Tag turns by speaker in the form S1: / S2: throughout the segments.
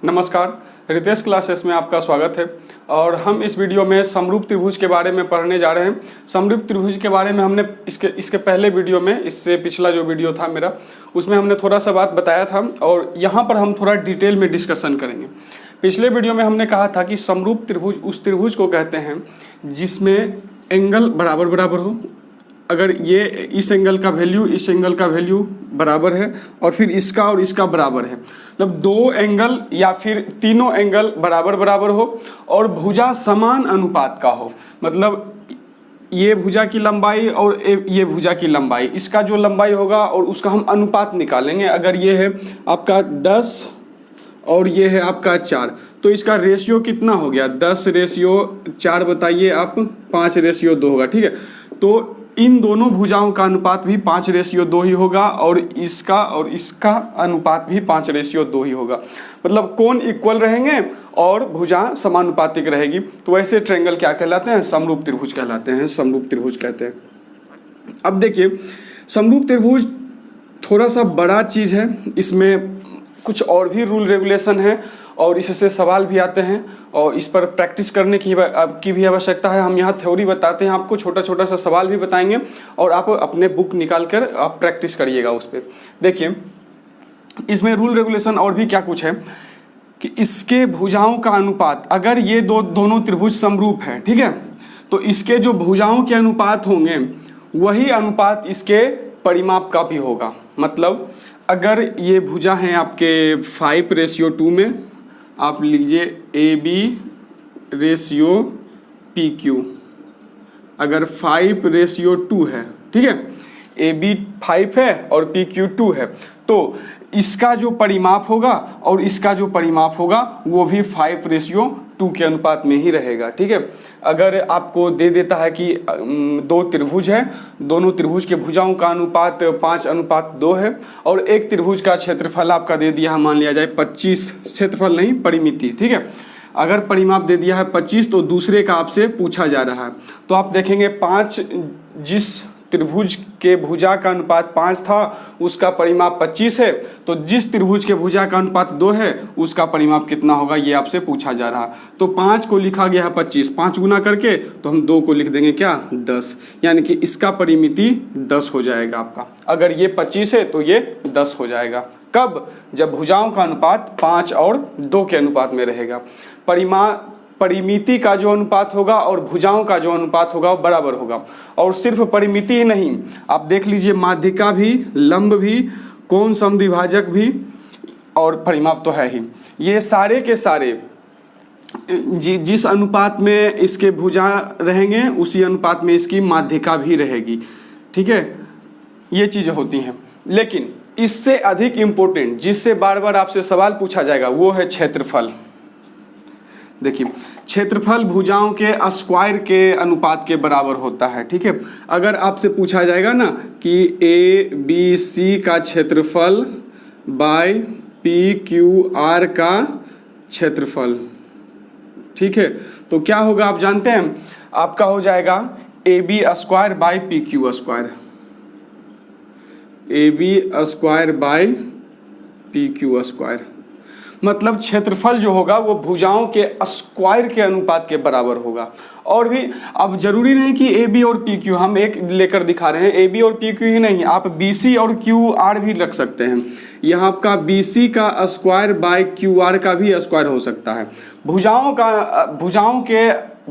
S1: नमस्कार, रितेश क्लासेस में आपका स्वागत है। और हम इस वीडियो में समरूप त्रिभुज के बारे में पढ़ने जा रहे हैं। समरूप त्रिभुज के बारे में हमने इसके पहले वीडियो में, इससे पिछला जो वीडियो था मेरा, उसमें हमने थोड़ा सा बात बताया था और यहाँ पर हम थोड़ा डिटेल में डिस्कशन करेंगे। पिछले वीडियो में हमने कहा था कि समरूप त्रिभुज उस त्रिभुज को कहते हैं जिसमें एंगल बराबर बराबर हो। अगर ये इस एंगल का वैल्यू इस एंगल का वैल्यू बराबर है और फिर इसका और इसका बराबर है, मतलब दो एंगल या फिर तीनों एंगल बराबर बराबर हो और भुजा समान अनुपात का हो। मतलब ये भुजा की लंबाई और ये भुजा की लंबाई, इसका जो लंबाई होगा और उसका हम अनुपात निकालेंगे। अगर ये है आपका 10 और ये है आपका 4, तो इसका रेशियो कितना हो गया? 10:4 बताइए आप, 5:2 होगा। ठीक है, तो इन दोनों भुजाओं का अनुपात भी 5:2 ही होगा और इसका अनुपात भी 5:2 ही होगा। मतलब कोण इक्वल रहेंगे और भुजा समानुपातिक रहेगी। तो ऐसे ट्रायंगल क्या कहलाते हैं? समरूप त्रिभुज कहलाते हैं, समरूप त्रिभुज कहते हैं। अब देखिए, समरूप त्रिभुज थोड़ा सा बड़ा चीज़ है, इसमें कुछ और भी रूल रेगुलेशन है और इससे सवाल भी आते हैं और इस पर प्रैक्टिस करने की भी आवश्यकता है। हम यहाँ थ्योरी बताते हैं, आपको छोटा छोटा सा सवाल भी बताएंगे और आप अपने बुक निकाल कर आप प्रैक्टिस करिएगा उस पर। देखिए, इसमें रूल रेगुलेशन और भी क्या कुछ है कि इसके भुजाओं का अनुपात, अगर ये दोनों त्रिभुज समरूप है, ठीक है, तो इसके जो भुजाओं के अनुपात होंगे वही अनुपात इसके परिमाप का भी होगा। मतलब अगर ये भुजा हैं आपके 5:2 में, आप लीजिए AB/PQ। अगर 5:2 है, ठीक है, AB 5 है और PQ 2 है, तो इसका जो परिमाप होगा और इसका जो परिमाप होगा वो भी 5:2 के अनुपात में ही रहेगा। ठीक है, अगर आपको दे देता है कि दो त्रिभुज है, दोनों त्रिभुज के भुजाओं का अनुपात 5:2 है और एक त्रिभुज का क्षेत्रफल आपका दे दिया है, मान लिया जाए 25, क्षेत्रफल नहीं परिमिति, ठीक है, अगर परिमाप दे दिया है 25 तो दूसरे का आपसे पूछा जा रहा है, तो आप देखेंगे 5, जिस त्रिभुज के भुजा का अनुपात 5 था उसका परिमाप 25 है, तो जिस त्रिभुज के भुजा का अनुपात 2 है उसका परिमाप कितना होगा ये आपसे पूछा जा रहा। तो 5 को लिखा गया है 25, 5 गुना करके तो हम 2 को लिख देंगे क्या? 10, यानी कि इसका परिमिति 10 हो जाएगा आपका। अगर ये 25 है तो ये 10 हो जाएगा। कब? जब भुजाओं का अनुपात 5 और 2 के अनुपात में रहेगा। परिमिति का जो अनुपात होगा और भुजाओं का जो अनुपात होगा वो बराबर होगा। और सिर्फ परिमिति ही नहीं, आप देख लीजिए माध्यिका भी, लंब भी, कोण समद्विभाजक भी और परिमाप तो है ही। ये सारे के सारे जिस अनुपात में इसके भुजा रहेंगे उसी अनुपात में इसकी माध्यिका भी रहेगी। ठीक है, ये चीज़ें होती हैं। लेकिन इससे अधिक इम्पोर्टेंट, जिससे बार बार आपसे सवाल पूछा जाएगा, वो है क्षेत्रफल। देखिए, क्षेत्रफल भुजाओं के स्क्वायर के अनुपात के बराबर होता है। ठीक है, अगर आपसे पूछा जाएगा ना कि ABC का क्षेत्रफल बाय PQR का क्षेत्रफल, ठीक है, तो क्या होगा आप जानते हैं? आपका हो जाएगा AB² bye PQ², AB² bye PQ²। मतलब क्षेत्रफल जो होगा वो भुजाओं के स्क्वायर के अनुपात के बराबर होगा। और भी, अब जरूरी नहीं कि AB और PQ, हम एक लेकर दिखा रहे हैं, AB और PQ ही नहीं, आप BC और QR भी रख सकते हैं। यहाँ आपका BC का स्क्वायर बाय QR का भी स्क्वायर हो सकता है। भुजाओं के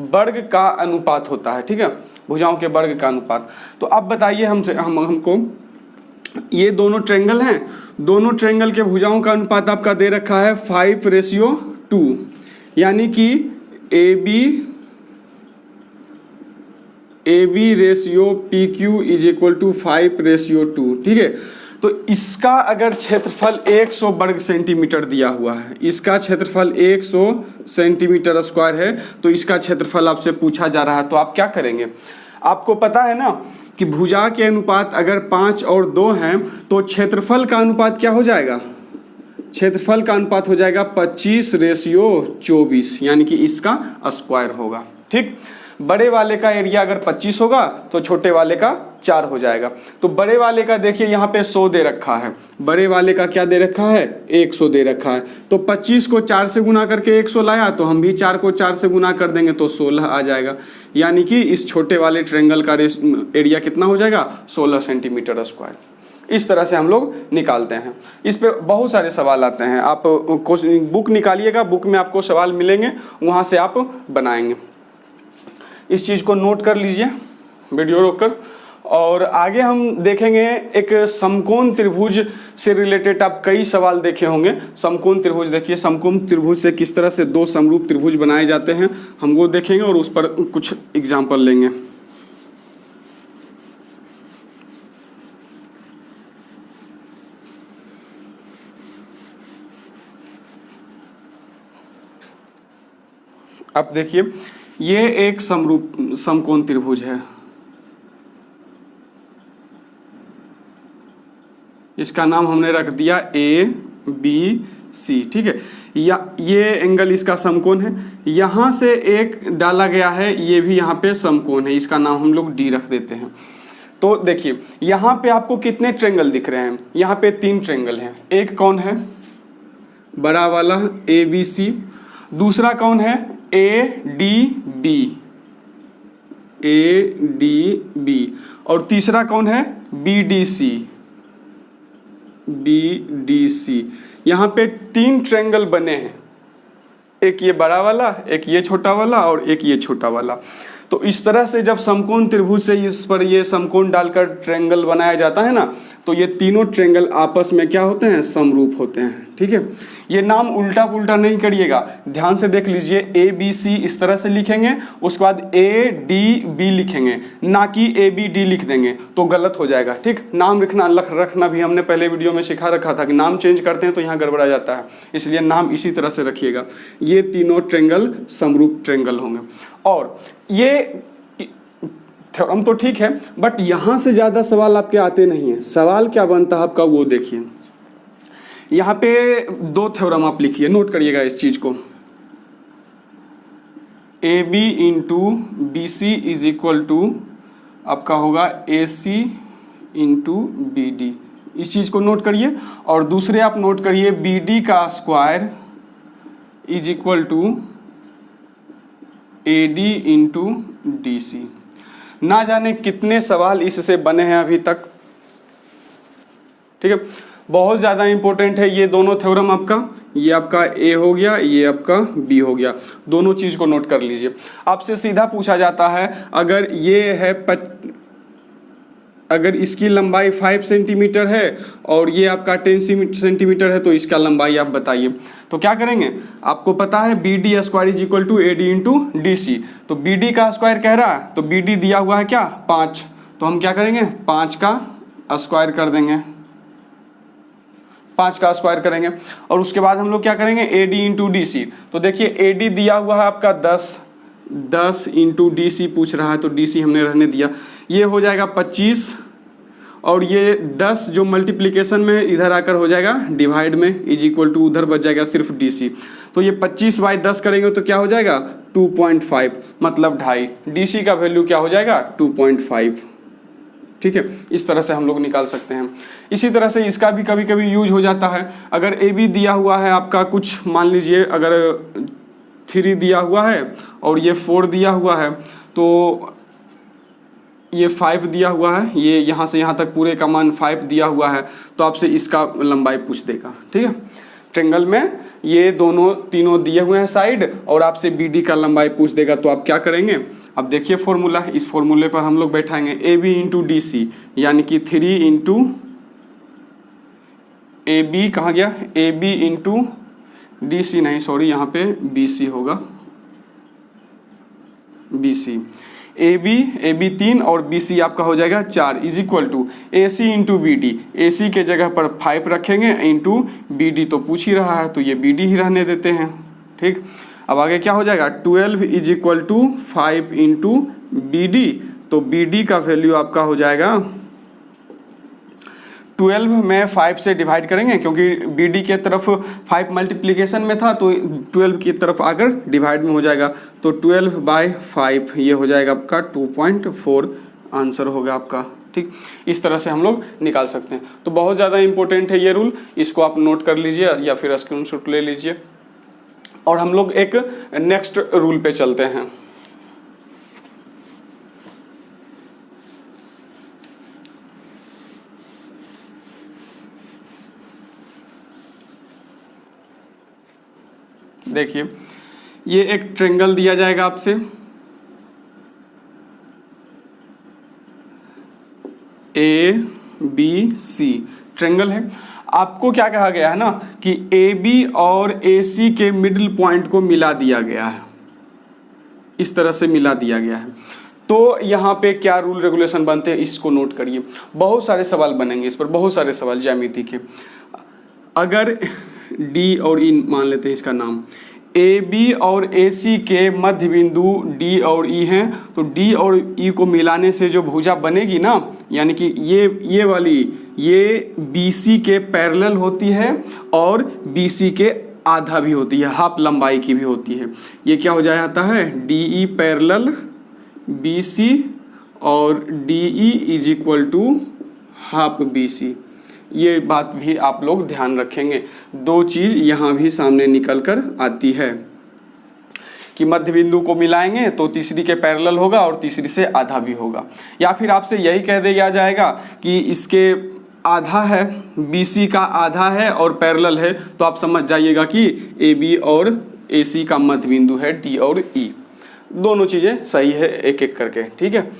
S1: वर्ग का अनुपात होता है। ठीक है, भुजाओं के वर्ग का अनुपात। तो अब बताइए हमको, ये दोनों ट्रायंगल हैं, दोनों ट्रायंगल के भुजाओं का अनुपात आपका दे रखा है 5:2, यानी कि AB/PQ = 5:2। ठीक है, तो इसका अगर क्षेत्रफल 100 वर्ग सेंटीमीटर दिया हुआ है, इसका क्षेत्रफल 100 सेंटीमीटर स्क्वायर है, तो इसका क्षेत्रफल आपसे पूछा जा रहा है, तो आप क्या करेंगे? आपको पता है ना कि भुजा के अनुपात अगर 5 और 2 हैं तो क्षेत्रफल का अनुपात क्या हो जाएगा? क्षेत्रफल का अनुपात हो जाएगा 25:24, यानी कि इसका स्क्वायर होगा। ठीक, बड़े वाले का एरिया अगर 25 होगा तो छोटे वाले का 4 हो जाएगा। तो बड़े वाले का देखिए यहाँ पे 100 दे रखा है, बड़े वाले का क्या दे रखा है 100 दे रखा है। तो 25 को 4 से गुना करके 100 लाया, तो हम भी 4 को 4 से गुना कर देंगे तो 16 आ जाएगा। यानी कि इस छोटे वाले ट्रायंगल का एरिया कितना हो जाएगा 16 सेंटीमीटर स्क्वायर। इस तरह से हम लोग निकालते हैं। इस पे बहुत सारे सवाल आते हैं, आप बुक निकालिएगा, बुक में आपको सवाल मिलेंगे, वहाँ से आप बनाएंगे। इस चीज़ को नोट कर लीजिए वीडियो रोककर। और आगे हम देखेंगे एक समकोण त्रिभुज से रिलेटेड आप कई सवाल देखे होंगे। समकोण त्रिभुज देखिए, समकोण त्रिभुज से किस तरह से दो समरूप त्रिभुज बनाए जाते हैं हम वो देखेंगे और उस पर कुछ एग्जाम्पल लेंगे। अब देखिए ये एक समकोण त्रिभुज है, इसका नाम हमने रख दिया ABC, ठीक है। या ये एंगल इसका समकोण है, यहाँ से एक डाला गया है, ये भी यहाँ पे समकोण है, इसका नाम हम लोग D रख देते हैं। तो देखिए यहाँ पे आपको कितने ट्रायंगल दिख रहे हैं, यहाँ पे 3 ट्रायंगल हैं। एक कौन है बड़ा वाला ABC, दूसरा कौन है ADB, और तीसरा कौन है BDC। यहाँ पे 3 ट्रायंगल बने हैं, एक ये बड़ा वाला, एक ये छोटा वाला और एक ये छोटा वाला। तो इस तरह से जब समकोण त्रिभुज से इस पर ये समकोण डालकर ट्रायंगल बनाया जाता है ना, तो ये तीनों ट्रायंगल आपस में क्या होते हैं समरूप होते हैं, ठीक है। ये नाम उल्टा पुल्टा नहीं करिएगा, ध्यान से देख लीजिए। ABC इस तरह से लिखेंगे, उसके बाद ADB लिखेंगे, ना कि ABD लिख देंगे तो गलत हो जाएगा, ठीक। नाम रखना भी हमने पहले वीडियो में सिखा रखा था कि नाम चेंज करते हैं तो यहाँ गड़बड़ा जाता है, इसलिए नाम इसी तरह से रखिएगा। ये तीनों ट्रायंगल समरूप ट्रायंगल होंगे। और ये थ्योरम तो ठीक है, बट यहाँ से ज़्यादा सवाल आपके आते नहीं हैं। सवाल क्या बनता है आपका वो देखिए। यहाँ पे 2 थ्योरम आप लिखिए, नोट करिएगा इस चीज़ को। AB into BC is equal to आपका होगा AC इंटू BD, इस चीज़ को नोट करिए। और दूसरे आप नोट करिए BD का square is equal to AD into DC। ना जाने कितने सवाल इससे बने हैं अभी तक, ठीक है। बहुत ज़्यादा इंपॉर्टेंट है ये दोनों थ्योरम आपका, ये आपका A हो गया, ये आपका B हो गया, दोनों चीज़ को नोट कर लीजिए। आपसे सीधा पूछा जाता है अगर ये है अगर इसकी लंबाई 5 सेंटीमीटर है और ये आपका 10 सेंटीमीटर है तो इसका लंबाई आप बताइए। तो क्या करेंगे, आपको पता है BD square is equal to AD into DC। तो BD का स्क्वायर कह रहा है तो BD दिया हुआ है क्या 5, तो हम क्या करेंगे 5 का स्क्वायर कर देंगे, 5 का स्क्वायर करेंगे। और उसके बाद हम लोग क्या करेंगे AD इंटू DC। तो देखिए AD दिया हुआ है आपका 10 इंटू DC पूछ रहा है तो DC हमने रहने दिया, ये हो जाएगा 25। और ये 10 जो मल्टीप्लिकेशन में इधर आकर हो जाएगा डिवाइड में, इज इक्वल टू उधर बच जाएगा सिर्फ DC। तो ये 25/10 करेंगे तो क्या हो जाएगा 2.5, मतलब 2.5। DC का वैल्यू क्या हो जाएगा 2.5, ठीक है। इस तरह से हम लोग निकाल सकते हैं। इसी तरह से इसका भी कभी कभी यूज हो जाता है। अगर AB दिया हुआ है आपका कुछ, मान लीजिए अगर 3 दिया हुआ है और ये 4 दिया हुआ है, तो ये 5 दिया हुआ है, ये यहाँ से यहाँ तक पूरे का मान 5 दिया हुआ है, तो आपसे इसका लंबाई पूछ देगा, ठीक है। ट्रायंगल में ये तीनों दिए हुए हैं साइड और आपसे BD का लंबाई पूछ देगा, तो आप क्या करेंगे। अब देखिए फॉर्मूला, इस फॉर्मूले पर हम लोग बैठाएंगे AB इंटू DC, यानी कि 3 इंटू AB कहाँ गया AB इंटू DC, नहीं सॉरी यहाँ पे BC होगा, BC। AB 3 और BC आपका हो जाएगा 4 is equal to AC into BD। AC के जगह पर 5 रखेंगे इंटू BD, तो पूछ ही रहा है तो ये BD ही रहने देते हैं, ठीक। अब आगे क्या हो जाएगा 12 is equal to 5 into BD। तो BD का वैल्यू आपका हो जाएगा 12 में 5 से डिवाइड करेंगे क्योंकि BD के तरफ 5 मल्टीप्लिकेशन में था तो 12 की तरफ आकर डिवाइड में हो जाएगा। तो 12/5 ये हो जाएगा आपका 2.4 आंसर होगा आपका। ठीक, इस तरह से हम लोग निकाल सकते हैं। तो बहुत ज़्यादा इंपॉर्टेंट है ये रूल, इसको आप नोट कर लीजिए या फिर स्क्रीनशॉट ले लीजिए। और हम लोग एक नेक्स्ट रूल पे चलते हैं। देखिए, ये एक ट्रायंगल दिया जाएगा आपसे, ABC ट्रायंगल है। आपको क्या कहा गया है ना कि AB और AC के मिडिल पॉइंट को मिला दिया गया है, इस तरह से मिला दिया गया है। तो यहाँ पे क्या रूल रेगुलेशन बनते हैं इसको नोट करिए। बहुत सारे सवाल बनेंगे इस पर, बहुत सारे सवाल ज्यामिति के। अगर D और E मान लेते हैं इसका नाम, AB और AC के मध्य बिंदु D और E हैं, तो D और E को मिलाने से जो भुजा बनेगी ना, यानी कि ये वाली ये BC के पैरेलल होती है और BC के आधा भी होती है, हाफ लंबाई की भी होती है। ये क्या हो जाता है, DE पैरेलल BC और DE is equal to half BC। ये बात भी आप लोग ध्यान रखेंगे। दो चीज़ यहाँ भी सामने निकल कर आती है कि मध्य बिंदु को मिलाएंगे तो तीसरी के पैरेलल होगा और तीसरी से आधा भी होगा। या फिर आपसे यही कह दिया जाएगा कि इसके आधा है, BC का आधा है और पैरेलल है, तो आप समझ जाइएगा कि AB और AC का मध्य बिंदु है D और E। दोनों चीज़ें सही है एक एक करके। ठीक है,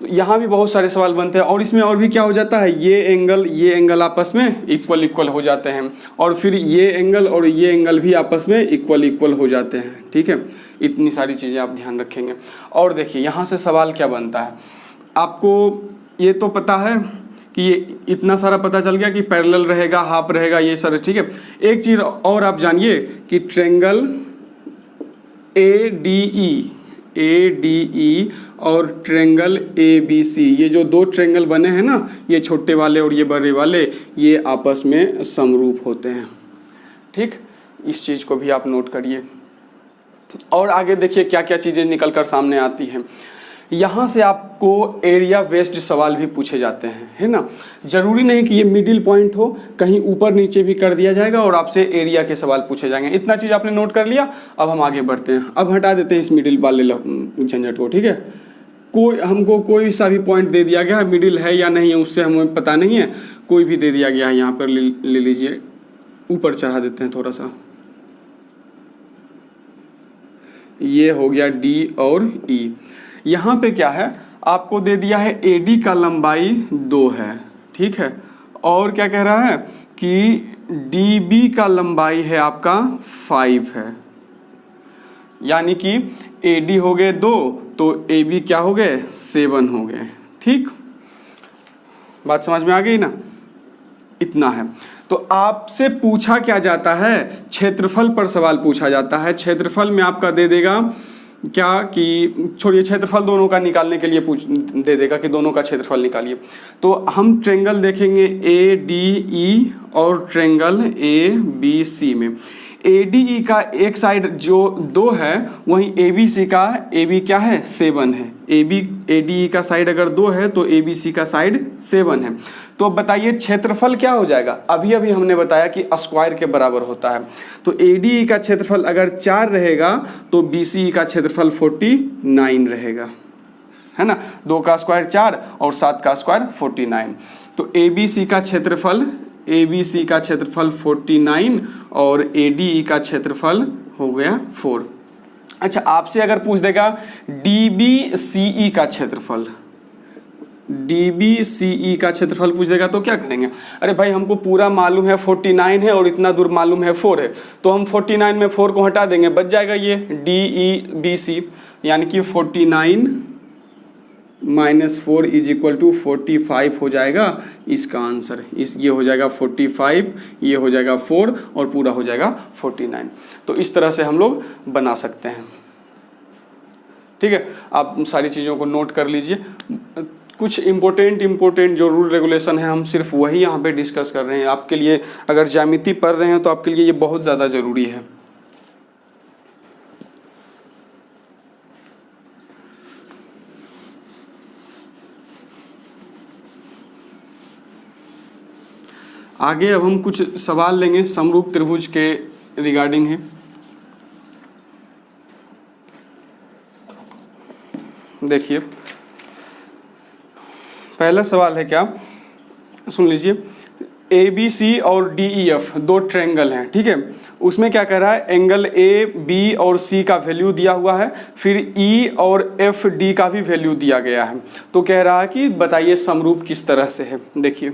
S1: यहाँ भी बहुत सारे सवाल बनते हैं। और इसमें और भी क्या हो जाता है, ये एंगल आपस में इक्वल हो जाते हैं, और फिर ये एंगल और ये एंगल भी आपस में इक्वल हो जाते हैं। ठीक है, इतनी सारी चीज़ें आप ध्यान रखेंगे। और देखिए यहाँ से सवाल क्या बनता है, आपको ये तो पता है कि ये इतना सारा पता चल गया कि पैरेलल रहेगा, हाफ रहेगा, ये सारे। ठीक है, एक चीज़ और आप जानिए कि ट्रायंगल ADE और ट्रायंगल ABC, ये जो दो ट्रायंगल बने हैं ना, ये छोटे वाले और ये बड़े वाले, ये आपस में समरूप होते हैं। ठीक, इस चीज़ को भी आप नोट करिए। और आगे देखिए क्या क्या चीज़ें निकल कर सामने आती हैं। यहाँ से आपको एरिया बेस्ड सवाल भी पूछे जाते हैं, है ना। जरूरी नहीं कि ये मिडिल पॉइंट हो, कहीं ऊपर नीचे भी कर दिया जाएगा और आपसे एरिया के सवाल पूछे जाएंगे। इतना चीज़ आपने नोट कर लिया। अब हम आगे बढ़ते हैं। अब हटा देते हैं इस मिडिल वाले झंझट को। ठीक है, हमको कोई सा भी पॉइंट दे दिया गया है, मिडिल है या नहीं है उससे हमें पता नहीं है, कोई भी दे दिया गया है, यहाँ पर ले लीजिए। ऊपर चढ़ा देते हैं थोड़ा सा, ये हो गया D और E। यहाँ पे क्या है, आपको दे दिया है AD का लंबाई 2 है। ठीक है, और क्या कह रहा है कि DB का लंबाई है आपका 5 है, यानी कि AD हो गए 2 तो AB क्या हो गए 7 हो गए। ठीक, बात समझ में आ गई ना, इतना है। तो आपसे पूछा क्या जाता है, क्षेत्रफल पर सवाल पूछा जाता है। क्षेत्रफल में आपका दे देगा क्या कि छोड़िए, क्षेत्रफल दोनों का निकालने के लिए दे देगा कि दोनों का क्षेत्रफल निकालिए। तो हम ट्रायंगल देखेंगे ADE और ट्रायंगल ABC में ADE का एक साइड जो 2 है, वहीं ABC का AB क्या है 7 है। ADE का साइड अगर 2 है तो ABC का साइड 7 है। तो अब बताइए क्षेत्रफल क्या हो जाएगा। अभी हमने बताया कि स्क्वायर के बराबर होता है। तो ADE का क्षेत्रफल अगर 4 रहेगा तो BCE का क्षेत्रफल 49 रहेगा, है ना। 2 का स्क्वायर 4 और 7 का स्क्वायर 49। तो ABC का क्षेत्रफल 49 और ADE का क्षेत्रफल हो गया 4। अच्छा, आपसे अगर पूछ देगा DBCE का क्षेत्रफल, DBCE का क्षेत्रफल पूछ देगा तो क्या करेंगे। अरे भाई, हमको पूरा मालूम है 49 है और इतना दूर मालूम है 4 है, तो हम 49 में 4 को हटा देंगे, बच जाएगा ये DEBC, यानी कि 49 - 4 इज इक्वल टू 45 हो जाएगा इसका आंसर। ये हो जाएगा 45, ये हो जाएगा 4 और पूरा हो जाएगा 49। तो इस तरह से हम लोग बना सकते हैं। ठीक है, आप सारी चीज़ों को नोट कर लीजिए। कुछ इम्पोर्टेंट जो रूल रेगुलेशन है हम सिर्फ वही यहाँ पे डिस्कस कर रहे हैं। आपके लिए अगर ज्यामिति पढ़ रहे हैं तो आपके लिए ये बहुत ज़्यादा ज़रूरी है। आगे अब हम कुछ सवाल लेंगे समरूप त्रिभुज के रिगार्डिंग है। देखिए पहला सवाल है क्या, सुन लीजिए। ए बी सी और डी ई एफ दो ट्रायंगल हैं, ठीक है। उसमें क्या कह रहा है, एंगल ए बी और सी का वैल्यू दिया हुआ है, फिर ई और एफ डी का भी वैल्यू दिया गया है। तो कह रहा है कि बताइए समरूप किस तरह से है। देखिए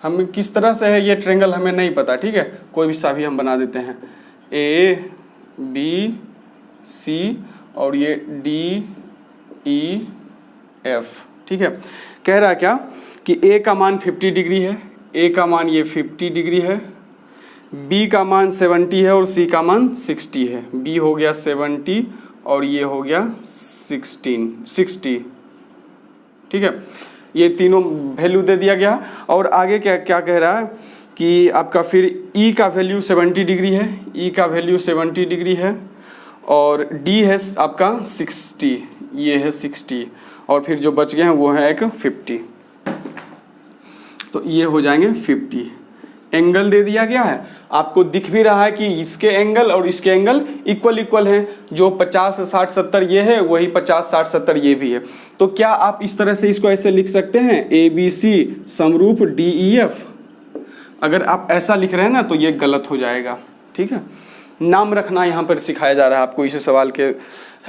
S1: हम किस तरह से है ये ट्रायंगल हमें नहीं पता, ठीक है। कोई भी सा भी हम बना देते हैं, ए बी सी और ये डी ई एफ, ठीक है। कह रहा है क्या कि ए का मान 50 डिग्री है, ए का मान ये 50 डिग्री है, बी का मान 70 है और सी का मान 60 है। बी हो गया 70 और ये हो गया 60, ठीक है। ये तीनों वैल्यू दे दिया गया। और आगे क्या क्या कह रहा है कि आपका फिर ई का वैल्यू 70 डिग्री है, ई का वैल्यू 70 डिग्री है और डी है आपका 60, ये है 60 और फिर जो बच गए हैं वो है एक 50। तो ये हो जाएंगे 50। एंगल दे दिया गया है, आपको दिख भी रहा है कि इसके एंगल और इसके एंगल इक्वल हैं। जो 50 60 70 ये है वही 50 60 70 ये भी है। तो क्या आप इस तरह से इसको ऐसे लिख सकते हैं, ए बी सी समरूप डी ई एफ। अगर आप ऐसा लिख रहे हैं ना तो ये गलत हो जाएगा, ठीक है। नाम रखना यहाँ पर सिखाया जा रहा है आपको इस सवाल के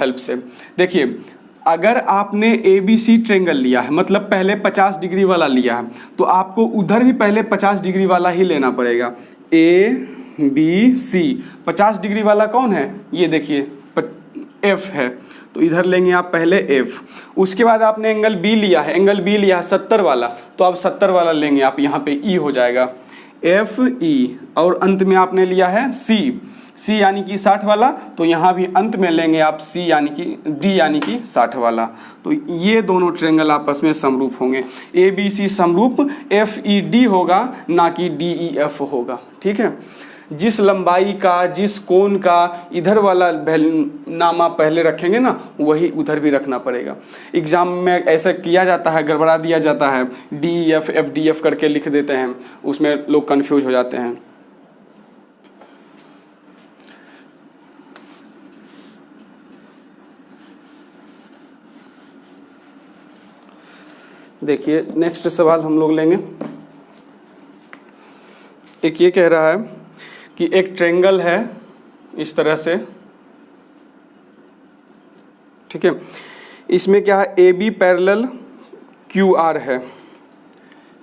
S1: हेल्प से। देखिए अगर आपने ए बी सी ट्रायंगल लिया है, मतलब पहले 50 डिग्री वाला लिया है, तो आपको उधर भी पहले 50 डिग्री वाला ही लेना पड़ेगा। ए बी सी 50 डिग्री वाला कौन है, ये देखिए एफ है, तो इधर लेंगे आप पहले एफ। उसके बाद आपने एंगल बी लिया है, 70 वाला, तो आप 70 वाला लेंगे आप, यहाँ पे ई हो जाएगा एफ ई। और अंत में आपने लिया है सी यानी कि 60 वाला, तो यहाँ भी अंत में लेंगे आप सी यानी कि डी यानी कि 60 वाला। तो ये दोनों ट्रायंगल आपस में समरूप होंगे। ए बी सी समरूप एफ ई डी होगा, ना कि डी ई एफ होगा, ठीक है। जिस लंबाई का जिस कोण का इधर वाला नामा पहले रखेंगे ना, वही उधर भी रखना पड़ेगा। एग्जाम में ऐसा किया जाता है, गड़बड़ा दिया जाता है, D F F D F करके लिख देते हैं, उसमें लोग कंफ्यूज हो जाते हैं। देखिए नेक्स्ट सवाल हम लोग लेंगे। एक ये कह रहा है कि एक ट्रायंगल है इस तरह से, ठीक है। इसमें क्या है, A B parallel Q R है,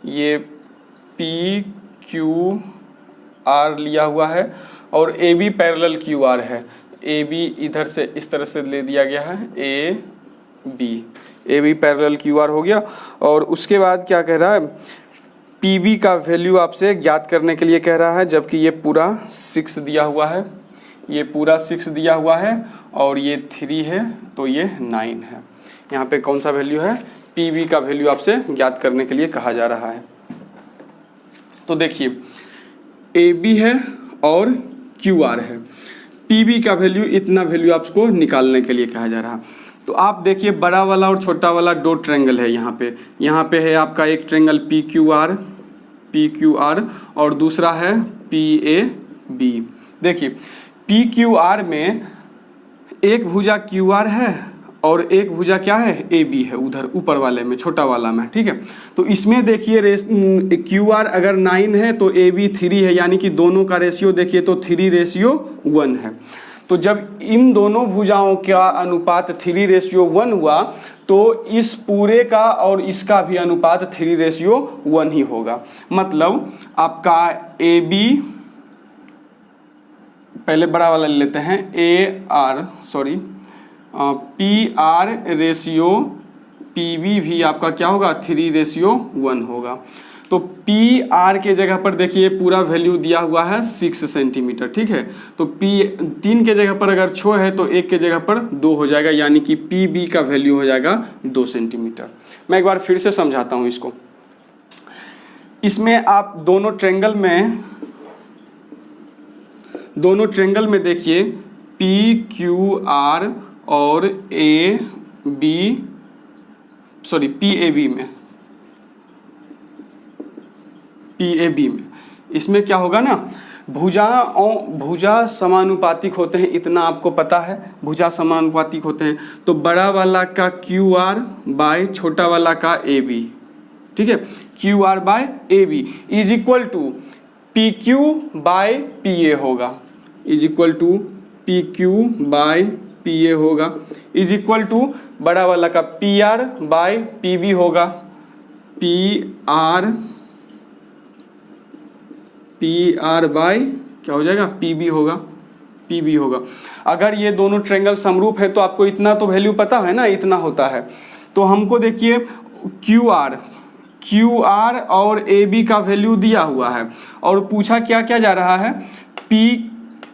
S1: ये पी क्यू आर लिया हुआ है और A B parallel Q R है। ए बी इधर से इस तरह से ले दिया गया है, A B parallel Q R हो गया। और उसके बाद क्या कह रहा है, पी बी का वैल्यू आपसे ज्ञात करने के लिए कह रहा है, जबकि ये पूरा 6 दिया हुआ है, ये पूरा 6 दिया हुआ है और ये 3 है, तो ये 9 है। यहाँ पे कौन सा वैल्यू है, पी बी का वैल्यू आपसे ज्ञात करने के लिए कहा जा रहा है। तो देखिए ए बी है और क्यू आर है, पी बी का वैल्यू इतना वैल्यू आपको निकालने के लिए कहा जा रहा है। तो आप देखिए बड़ा वाला और छोटा वाला दो ट्रायंगल है यहाँ पे है आपका एक ट्रायंगल पी क्यू आर और दूसरा है पी ए बी। देखिए पी क्यू आर में एक भुजा क्यू आर है और एक भुजा क्या है, ए बी है, उधर ऊपर वाले में छोटा वाला में, ठीक है। तो इसमें देखिए क्यू आर अगर 9 है तो ए बी 3 है, यानी कि दोनों का रेशियो देखिए तो 3:1 है। तो जब इन दोनों भुजाओं का अनुपात 3:1 हुआ तो इस पूरे का और इसका भी अनुपात 3:1 ही होगा। मतलब आपका ए बी, पहले बड़ा वाला ले लेते हैं, P R ratio P B भी आपका क्या होगा, 3:1 होगा। तो पी आर के जगह पर देखिए पूरा वैल्यू दिया हुआ है 6 सेंटीमीटर, ठीक है। तो पी 3 के जगह पर अगर 6 है तो 1 के जगह पर 2 हो जाएगा, यानी कि पी बी का वैल्यू हो जाएगा 2 सेंटीमीटर। मैं एक बार फिर से समझाता हूँ इसको। इसमें आप दोनों ट्रेंगल में देखिए पी क्यू आर और पी ए बी में इसमें क्या होगा ना, भुजा समानुपातिक होते हैं, इतना आपको पता है, भुजा समानुपातिक होते हैं। तो बड़ा वाला का क्यू आर बाय छोटा वाला का ए बी, ठीक है, Q R by A B is equal to P Q by P A होगा, is equal to P Q by P A होगा, इज इक्वल टू बड़ा वाला का P R by P B होगा, पी आर बाय क्या हो जाएगा, P B होगा। अगर ये दोनों ट्रायंगल समरूप है तो आपको इतना तो वैल्यू पता है ना, इतना होता है। तो हमको देखिए क्यू आर और ए बी का वैल्यू दिया हुआ है और पूछा क्या क्या जा रहा है, पी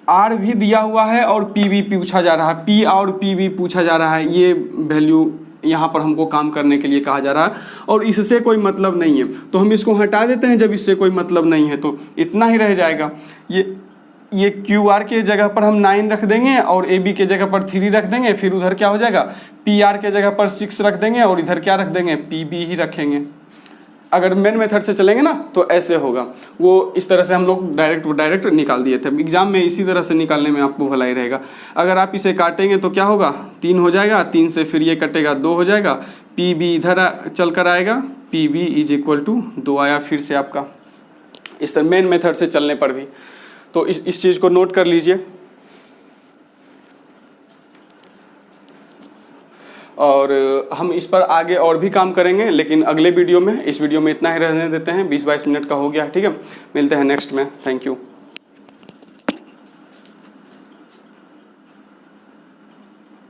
S1: आर भी दिया हुआ है और पी बी पूछा जा रहा है, पी और पी बी पूछा जा रहा है। ये वैल्यू यहाँ पर हमको काम करने के लिए कहा जा रहा है और इससे कोई मतलब नहीं है, तो हम इसको हटा देते हैं। जब इससे कोई मतलब नहीं है तो इतना ही रह जाएगा। ये क्यू आर के जगह पर हम 9 रख देंगे और ए बी के जगह पर 3 रख देंगे, फिर उधर क्या हो जाएगा, पी आर के जगह पर 6 रख देंगे और इधर क्या रख देंगे, पी बी ही रखेंगे। अगर मेन मेथड से चलेंगे ना तो ऐसे होगा। वो इस तरह से हम लोग डायरेक्ट निकाल दिए थे एग्जाम में, इसी तरह से निकालने में आपको भलाई रहेगा। अगर आप इसे काटेंगे तो क्या होगा, 3 हो जाएगा, 3 से फिर ये कटेगा 2 हो जाएगा, पी बी इधर चल कर आएगा, P B is equal to 2 आया फिर से आपका, इस तरह मेन मेथड से चलने पर भी। तो इस चीज़ को नोट कर लीजिए। और हम इस पर आगे और भी काम करेंगे, लेकिन अगले वीडियो में। इस वीडियो में इतना ही रहने देते हैं, 20-22 मिनट का हो गया, ठीक है। मिलते हैं नेक्स्ट में, थैंक यू।